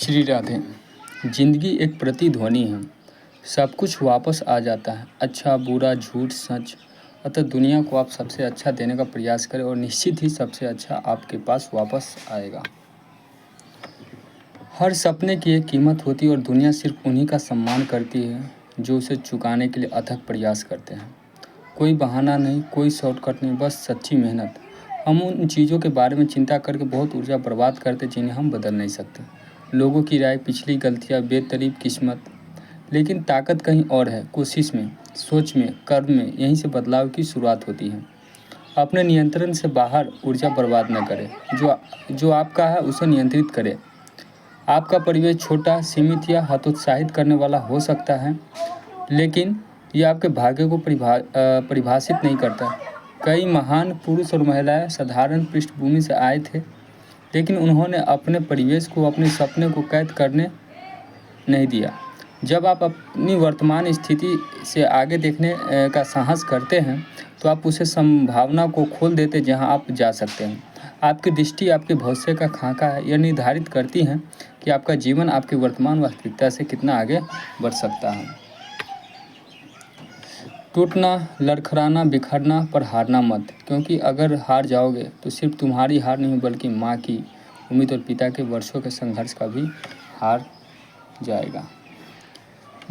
श्री राधे। जिंदगी एक प्रतिध्वनि है। सब कुछ वापस आ जाता है, अच्छा बुरा झूठ सच। अतः दुनिया को आप सबसे अच्छा देने का प्रयास करें और निश्चित ही सबसे अच्छा आपके पास वापस आएगा। हर सपने की एक कीमत होती है और दुनिया सिर्फ उन्हीं का सम्मान करती है जो उसे चुकाने के लिए अथक प्रयास करते हैं। कोई बहाना नहीं, कोई शॉर्टकट नहीं, बस सच्ची मेहनत। हम उन चीज़ों के बारे में चिंता करके बहुत ऊर्जा बर्बाद करते जिन्हें हम बदल नहीं सकते। लोगों की राय, पिछली गलतियाँ, बेतरतीब किस्मत। लेकिन ताकत कहीं और है, कोशिश में, सोच में, कर्म में। यहीं से बदलाव की शुरुआत होती है। अपने नियंत्रण से बाहर ऊर्जा बर्बाद न करें। जो आपका है उसे नियंत्रित करें। आपका परिवेश छोटा, सीमित या हतोत्साहित करने वाला हो सकता है, लेकिन यह आपके भाग्य को परिभाषित नहीं करता। कई महान पुरुष और महिलाएं साधारण पृष्ठभूमि से आए थे, लेकिन उन्होंने अपने परिवेश को, अपने सपने को कैद करने नहीं दिया। जब आप अपनी वर्तमान स्थिति से आगे देखने का साहस करते हैं, तो आप उसे संभावना को खोल देते जहां आप जा सकते हैं। आपकी दृष्टि आपके भविष्य का खाका है। यह निर्धारित करती है कि आपका जीवन आपकी वर्तमान वास्तविकता से कितना आगे बढ़ सकता है। टूटना, लड़खड़ाना, बिखरना, पर हारना मत, क्योंकि अगर हार जाओगे तो सिर्फ तुम्हारी हार नहीं बल्कि माँ की उम्मीद और पिता के वर्षों के संघर्ष का भी हार जाएगा।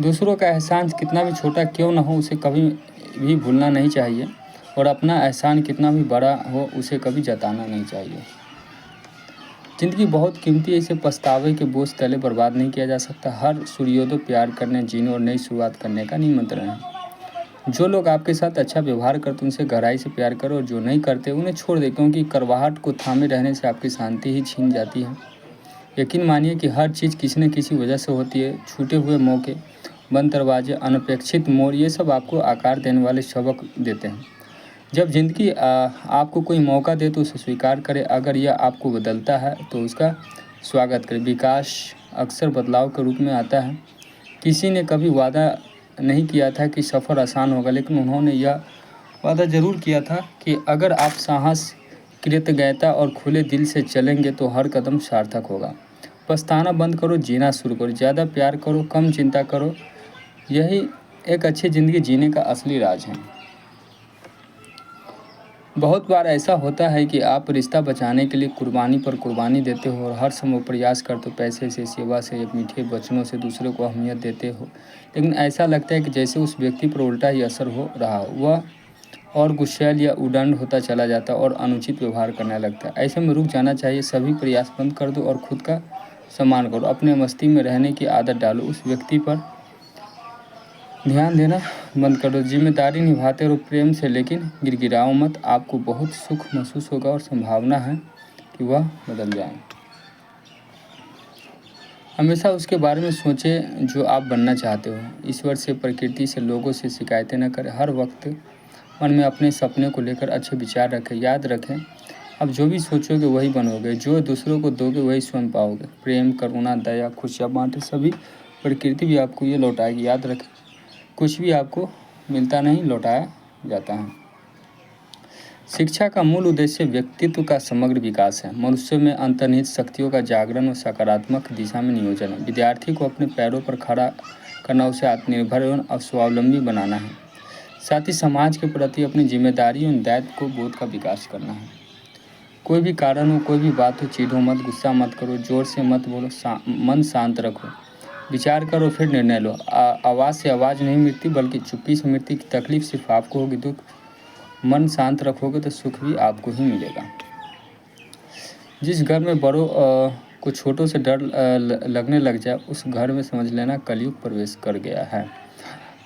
दूसरों का एहसान कितना भी छोटा क्यों न हो, उसे कभी भी भूलना नहीं चाहिए, और अपना एहसान कितना भी बड़ा हो, उसे कभी जताना नहीं चाहिए। जिंदगी बहुत कीमती है, इसे पछतावे के बोझ तले बर्बाद नहीं किया जा सकता। हर सूर्योदय प्यार करने, जीने और नई शुरुआत करने का निमंत्रण है। जो लोग आपके साथ अच्छा व्यवहार करते उनसे गहराई से प्यार करो, और जो नहीं करते उन्हें छोड़ दे, क्योंकि कड़वाहट को थामे रहने से आपकी शांति ही छीन जाती है। यकीन मानिए कि हर चीज़ किसी न किसी वजह से होती है। छूटे हुए मौके, बंद दरवाजे, अनपेक्षित मोड़, ये सब आपको आकार देने वाले सबक देते हैं। जब जिंदगी आपको कोई मौका दे तो उसे स्वीकार करें। अगर यह आपको बदलता है तो उसका स्वागत करें। विकास अक्सर बदलाव के रूप में आता है। किसी ने कभी वादा नहीं किया था कि सफ़र आसान होगा, लेकिन उन्होंने यह वादा ज़रूर किया था कि अगर आप साहस, कृतज्ञता और खुले दिल से चलेंगे तो हर कदम सार्थक होगा। पछताना बंद करो, जीना शुरू करो। ज़्यादा प्यार करो, कम चिंता करो। यही एक अच्छी ज़िंदगी जीने का असली राज है। बहुत बार ऐसा होता है कि आप रिश्ता बचाने के लिए कुर्बानी पर कुर्बानी देते हो और हर समय प्रयास करते हो, पैसे से, सेवा से, मीठे वचनों से दूसरे को अहमियत देते हो, लेकिन ऐसा लगता है कि जैसे उस व्यक्ति पर उल्टा ही असर हो रहा हो। वह और गुस्सैल या उद्दंड होता चला जाता और अनुचित व्यवहार करने लगता है। ऐसे में रुक जाना चाहिए। सभी प्रयास बंद कर दो और खुद का सम्मान करो। अपने मस्ती में रहने की आदत डालो। उस व्यक्ति पर ध्यान देना बंद कर दो। जिम्मेदारी निभाते रहो प्रेम से, लेकिन गिड़गिड़ाओ मत। आपको बहुत सुख महसूस होगा और संभावना है कि वह बदल जाए। हमेशा उसके बारे में सोचें जो आप बनना चाहते हो। ईश्वर से, प्रकृति से, लोगों से शिकायतें न करें। हर वक्त मन में अपने सपने को लेकर अच्छे विचार रखें। याद रखें, अब जो भी सोचोगे वही बनोगे। जो दूसरों को दोगे वही स्वयं पाओगे। प्रेम, करुणा, दया, खुशियाँ बांटे। सभी प्रकृति भी आपको ये लौटाएगी। याद रखें, कुछ भी आपको मिलता नहीं, लौटाया जाता है। शिक्षा का मूल उद्देश्य व्यक्तित्व का समग्र विकास है। मनुष्य में अंतर्निहित शक्तियों का जागरण और सकारात्मक दिशा में नियोजन है। विद्यार्थी को अपने पैरों पर खड़ा करना, उसे आत्मनिर्भर एवं स्वावलंबी बनाना है। साथ ही समाज के प्रति अपनी जिम्मेदारी एवं दायित्व को बोध का विकास करना है। कोई भी कारण हो, कोई भी बात हो, चिढ़ो मत, गुस्सा मत करो, जोर से मत बोलो, मन शांत रखो। विचार करो फिर निर्णय लो। आवाज़ से आवाज़ नहीं मिटती, बल्कि चुप्पी से मिटती। तकलीफ सिर्फ आपको होगी, दुख मन शांत रखोगे तो सुख भी आपको ही मिलेगा। जिस घर में बड़ों को छोटों से डर लगने लग जाए, उस घर में समझ लेना कलयुग प्रवेश कर गया है।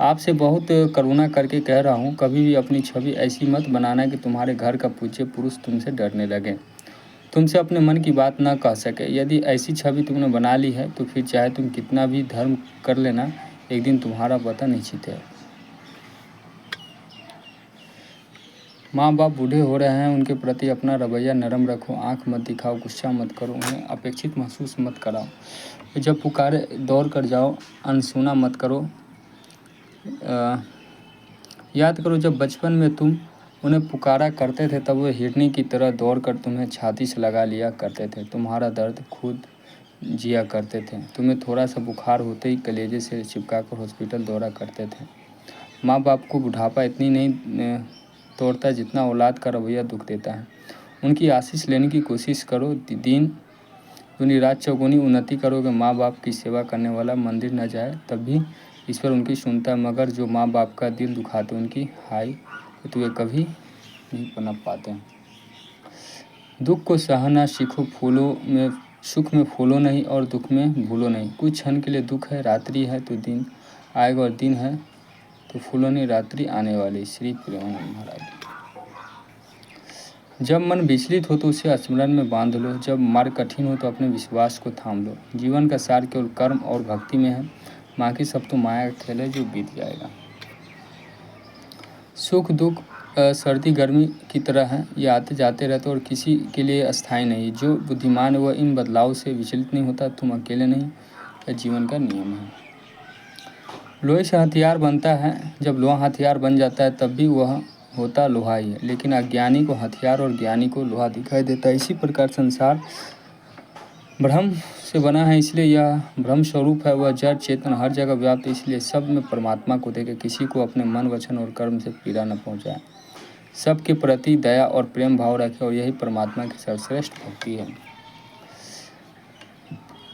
आपसे बहुत करुणा करके कह रहा हूँ, कभी भी अपनी छवि ऐसी मत बनाना कि तुम्हारे घर का पूज्य पुरुष तुमसे डरने लगे, तुमसे अपने मन की बात ना कह सके। यदि ऐसी छवि तुमने बना ली है तो फिर चाहे तुम कितना भी धर्म कर लेना, एक दिन तुम्हारा पता निश्चित है। माँ बाप बूढ़े हो रहे हैं, उनके प्रति अपना रवैया नरम रखो। आंख मत दिखाओ, गुस्सा मत करो, उन्हें अपेक्षित महसूस मत कराओ। जब पुकारे दौड़ कर जाओ, अनसुना मत करो। याद करो, जब बचपन में तुम उन्हें पुकारा करते थे तब वे हिरनी की तरह दौड़कर तुम्हें छाती से लगा लिया करते थे। तुम्हारा दर्द खुद जिया करते थे। तुम्हें थोड़ा सा बुखार होते ही कलेजे से चिपका कर हॉस्पिटल दौरा करते थे। माँ बाप को बुढ़ापा इतनी नहीं तोड़ता जितना औलाद का रवैया दुख देता है। उनकी आशीष लेने की कोशिश करो, दिन दूनी रात चौगुनी उन्नति करोगे। माँ बाप की सेवा करने वाला मंदिर न जाए तब भी ईश्वर उनकी सुनता है, मगर जो माँ बाप का दिल दुखाते उनकी हाय तो वे कभी नहीं पनप पाते। दुख को सहना सीखो, सुख में फूलो नहीं और दुख में भूलो नहीं। कुछ क्षण के लिए दुख है, रात्रि है तो दिन आएगा, और दिन है तो फूलो नहीं, रात्रि आने वाली। श्री प्रेमानंद महाराज। जब मन विचलित हो तो उसे स्मरण में बांध लो, जब मार्ग कठिन हो तो अपने विश्वास को थाम लो। जीवन का सार केवल कर्म और भक्ति में है, बाकी सब तो माया का खेल है जो बीत जाएगा। सुख दुख सर्दी गर्मी की तरह है, ये आते जाते रहते और किसी के लिए अस्थायी नहीं। जो बुद्धिमान है वह इन बदलाव से विचलित नहीं होता। तुम अकेले नहीं, यह जीवन का नियम है। लोहे से हथियार बनता है, जब लोहा हथियार बन जाता है तब भी वह होता लोहा ही है, लेकिन अज्ञानी को हथियार और ज्ञानी को लोहा दिखाई देता है। इसी प्रकार संसार ब्रह्म से बना है, इसलिए यह ब्रह्म स्वरूप है। वह जड़ चेतन हर जगह व्याप्त है, इसलिए सब में परमात्मा को देखे। किसी को अपने मन वचन और कर्म से पीड़ा न पहुंचाए, सबके प्रति दया और प्रेम भाव रखे, और यही परमात्मा की सर्वश्रेष्ठ भक्ति है।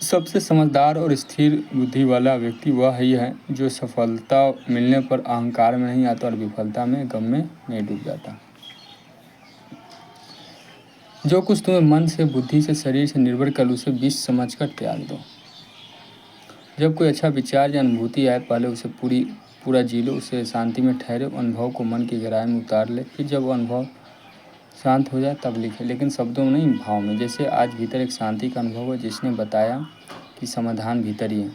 सबसे समझदार और स्थिर बुद्धि वाला व्यक्ति वह ही है जो सफलता मिलने पर अहंकार में नहीं आता और विफलता में गम में नहीं डूब जाता। जो कुछ तुम्हें मन से बुद्धि से शरीर से निर्भर कर उसे विष समझकर त्याग दो। जब कोई अच्छा विचार या अनुभूति आए पहले उसे पूरा जी लो, उसे शांति में ठहरे, अनुभव को मन की गहराई में उतार ले, फिर जब वो अनुभव शांत हो जाए तब लिखे, लेकिन शब्दों में नहीं, भाव में। जैसे आज भीतर एक शांति का अनुभव है जिसने बताया कि समाधान भीतर ही है।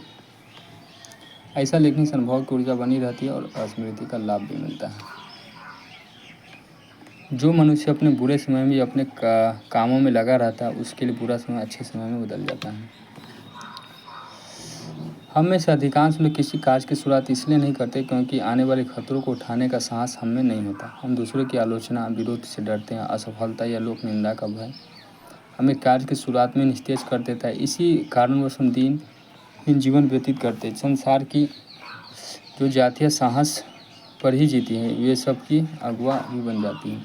ऐसा लिखने से अनुभव की ऊर्जा बनी रहती है और स्मृति का लाभ भी मिलता है। जो मनुष्य अपने बुरे समय में अपने कामों में लगा रहता है उसके लिए बुरा समय अच्छे समय में बदल जाता है। हम में से अधिकांश लोग किसी कार्य की शुरुआत इसलिए नहीं करते क्योंकि आने वाले खतरों को उठाने का साहस हम में नहीं होता। हम दूसरों की आलोचना विरोध से डरते हैं। असफलता या लोक निंदा का भय हमें कार्य की शुरुआत में निस्तेज कर देता है। इसी कारणवश हम इन जीवन व्यतीत करते हैं। संसार की जो जातियाँ साहस पर ही जीती हैं वे सबकी अगुआ भी बन जाती हैं।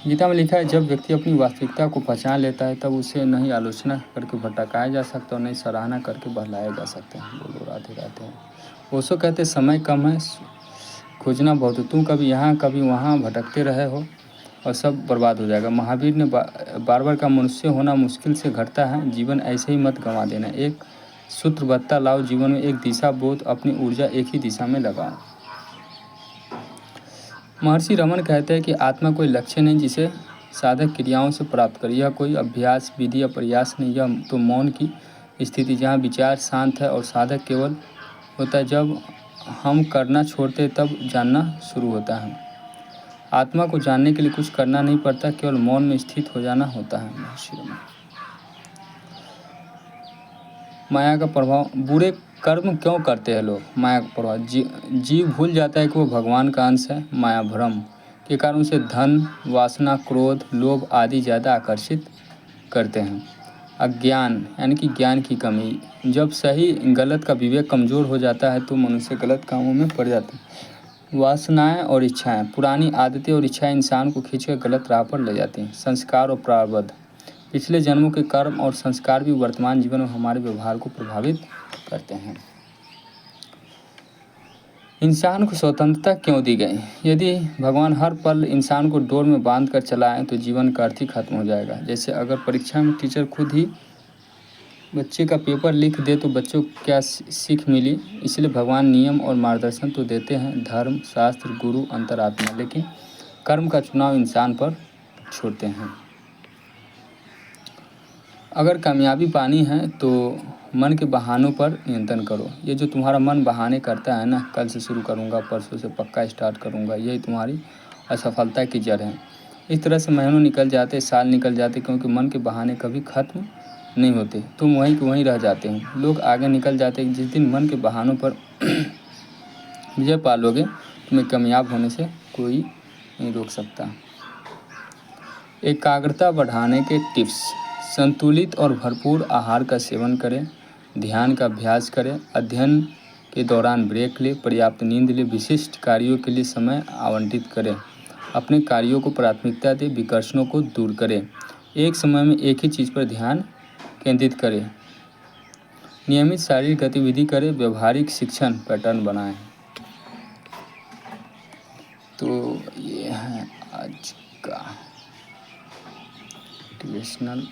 गीता में लिखा है, जब व्यक्ति अपनी वास्तविकता को पहचान लेता है तब उसे नहीं आलोचना करके भटकाया जा सकता और नहीं सराहना करके बहलाया जा सकता है। बोलो राधे राधे। ओशो कहते समय कम है, खोजना बहुत है। तुम कभी यहाँ कभी वहाँ भटकते रहे हो और सब बर्बाद हो जाएगा। महावीर ने बार बार का मनुष्य होना मुश्किल से घटता है, जीवन ऐसे ही मत गंवा देना। एक सूत्रबद्धता लाओ जीवन में, एक दिशा बोध, अपनी ऊर्जा एक ही दिशा में लगाओ। महर्षि रमन कहते हैं कि आत्मा कोई लक्ष्य नहीं जिसे साधक क्रियाओं से प्राप्त करे। यह कोई अभ्यास विधि या प्रयास नहीं, यह तो मौन की स्थिति जहाँ विचार शांत है और साधक केवल होता है। जब हम करना छोड़ते तब जानना शुरू होता है। आत्मा को जानने के लिए कुछ करना नहीं पड़ता, केवल मौन में स्थित हो जाना होता है। महर्षि रमन। माया का प्रभाव। बुरे कर्म क्यों करते हैं लोग? माया का प्रभाव। जीव भूल जाता है कि वो भगवान का अंश है। माया भ्रम के कारण उसे धन, वासना, क्रोध, लोभ आदि ज़्यादा आकर्षित करते हैं। अज्ञान यानी कि ज्ञान की कमी। जब सही गलत का विवेक कमज़ोर हो जाता है तो मनुष्य गलत कामों में पड़ जाता है। वासनाएं और इच्छाएं, पुरानी आदतें और इच्छाएं इंसान को खींचकर गलत राह पर ले जाती हैं। संस्कार और प्रारब्ध। पिछले जन्मों के कर्म और संस्कार भी वर्तमान जीवन में हमारे व्यवहार को प्रभावित करते हैं। इंसान को स्वतंत्रता क्यों दी गई? यदि भगवान हर पल इंसान को डोर में बांध कर चलाएं तो जीवन का अर्थ ही खत्म हो जाएगा। जैसे अगर परीक्षा में टीचर खुद ही बच्चे का पेपर लिख दे तो बच्चों को क्या सीख मिली? इसलिए भगवान नियम और मार्गदर्शन तो देते हैं, धर्म, शास्त्र, गुरु, अंतरात्मा, लेकिन कर्म का चुनाव इंसान पर छोड़ते हैं। अगर कामयाबी पानी है तो मन के बहानों पर नियंत्रण करो। ये जो तुम्हारा मन बहाने करता है ना, कल से शुरू करूँगा, परसों से पक्का स्टार्ट करूँगा, यही तुम्हारी असफलता की जड़ है। इस तरह से महीनों निकल जाते, साल निकल जाते, क्योंकि मन के बहाने कभी ख़त्म नहीं होते। तुम वहीं के वहीं रह जाते हो। लोग आगे निकल जाते हैं। जिस दिन मन के बहानों पर विजय पा लोगे तुम्हें कामयाब होने से कोई नहीं रोक सकता। एकाग्रता बढ़ाने के टिप्स। संतुलित और भरपूर आहार का सेवन करें, ध्यान का अभ्यास करें, अध्ययन के दौरान ब्रेक लें, पर्याप्त नींद लें, विशिष्ट कार्यों के लिए समय आवंटित करें, अपने कार्यों को प्राथमिकता दें, विकर्षणों को दूर करें, एक समय में एक ही चीज़ पर ध्यान केंद्रित करें, नियमित शारीरिक गतिविधि करें, व्यवहारिक शिक्षण पैटर्न बनाएं। तो ये है आज का मोटिवेशनल